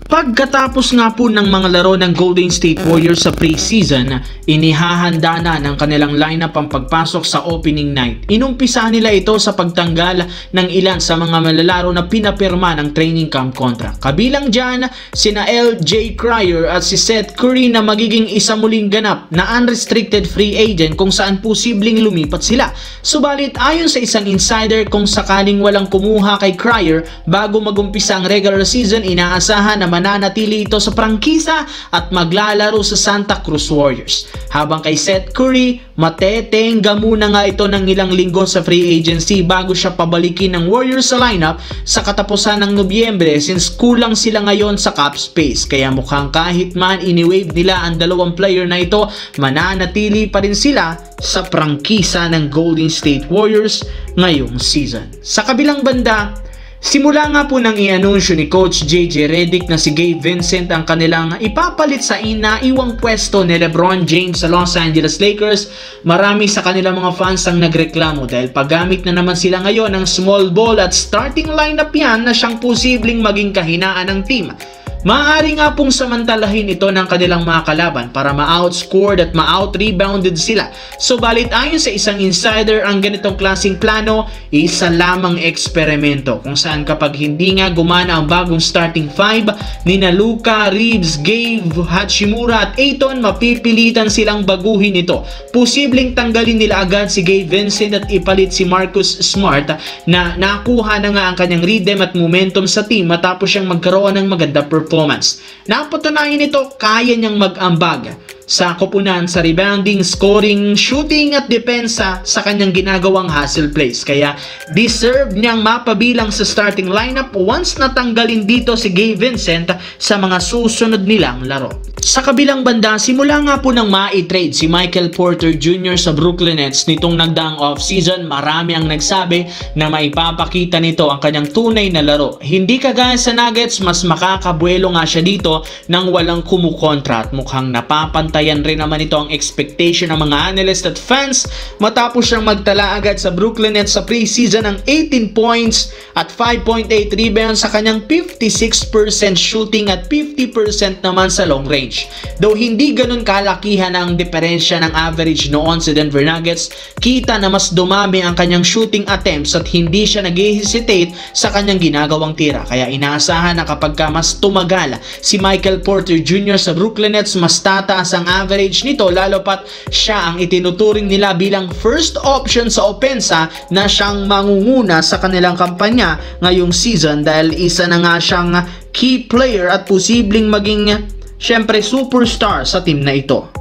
Pagkatapos nga po ng mga laro ng Golden State Warriors sa preseason, inihahanda na ng kanilang lineup ang pagpasok sa opening night. Inumpisa nila ito sa pagtanggal ng ilan sa mga malalaro na pinapirma ng training camp contract. Kabilang dyan, sina LJ Cryer at si Seth Curry na magiging isa muling ganap na unrestricted free agent kung saan posibleng lumipat sila. Subalit ayon sa isang insider, kung sakaling walang kumuha kay Cryer bago magumpisa ang regular season, inaasahan na mananatili ito sa prangkisa at maglalaro sa Santa Cruz Warriors. Habang kay Seth Curry, matetenga muna nga ito ng ilang linggo sa free agency bago siya pabalikin ng Warriors sa lineup sa katapusan ng Nobyembre, since kulang sila ngayon sa cap space. Kaya mukhang kahit man ini-waive nila ang dalawang player na ito, mananatili pa rin sila sa prangkisa ng Golden State Warriors ngayong season. Sa kabilang banda, simula nga po nang i-anunsyo ni Coach JJ Redick na si Gabe Vincent ang kanilang ipapalit sa inaiwang pwesto ni LeBron James sa Los Angeles Lakers, marami sa kanilang mga fans ang nagreklamo dahil paggamit na naman sila ngayon ng small ball at starting lineup yan na siyang posibleng maging kahinaan ng team. Maaari nga pong samantalahin ito ng kanilang mga kalaban para ma-outscored at ma-out-rebounded sila. Subalit ayon sa isang insider, ang ganitong klaseng plano isa lamang eksperimento kung saan kapag hindi nga gumana ang bagong starting five ni Luka, Reeves, Gabe, Hachimura at Ayton, mapipilitan silang baguhin ito. Posibleng tanggalin nila agad si Gabe Vincent at ipalit si Marcus Smart na nakuha na nga ang kanyang rhythm at momentum sa team matapos siyang magkaroon ng maganda performance. Napatunayan nito, kaya niyang mag-ambag sa koponan sa rebounding, scoring, shooting at depensa sa kanyang ginagawang hustle plays. Kaya deserve niyang mapabilang sa starting lineup once natanggalin dito si Gabe Vincent sa mga susunod nilang laro. Sa kabilang banda, simula nga po nang ma-trade si Michael Porter Jr. sa Brooklyn Nets nitong nagdaang off-season, marami ang nagsabi na maipapakita nito ang kanyang tunay na laro. Hindi kagaya sa Nuggets, mas makakabuelo nga siya dito nang walang kumukontra at mukhang napapantayan rin naman ito ang expectation ng mga analyst at fans matapos siyang magtala agad sa Brooklyn Nets sa preseason ng 18 points at 5.8 rebounds sa kanyang 56% shooting at 50% naman sa long range. Though hindi ganun kalakihan ang diferensya ng average noon sa Denver Nuggets, kita na mas dumami ang kanyang shooting attempts at hindi siya nag-hesitate sa kanyang ginagawang tira. Kaya inaasahan na kapag mas tumagal si Michael Porter Jr. sa Brooklyn Nets, mas tataas ang average nito, lalo pat siya ang itinuturing nila bilang first option sa opensa na siyang mangunguna sa kanilang kampanya ngayong season dahil isa na nga siyang key player at posibleng maging syempre superstar sa team na ito.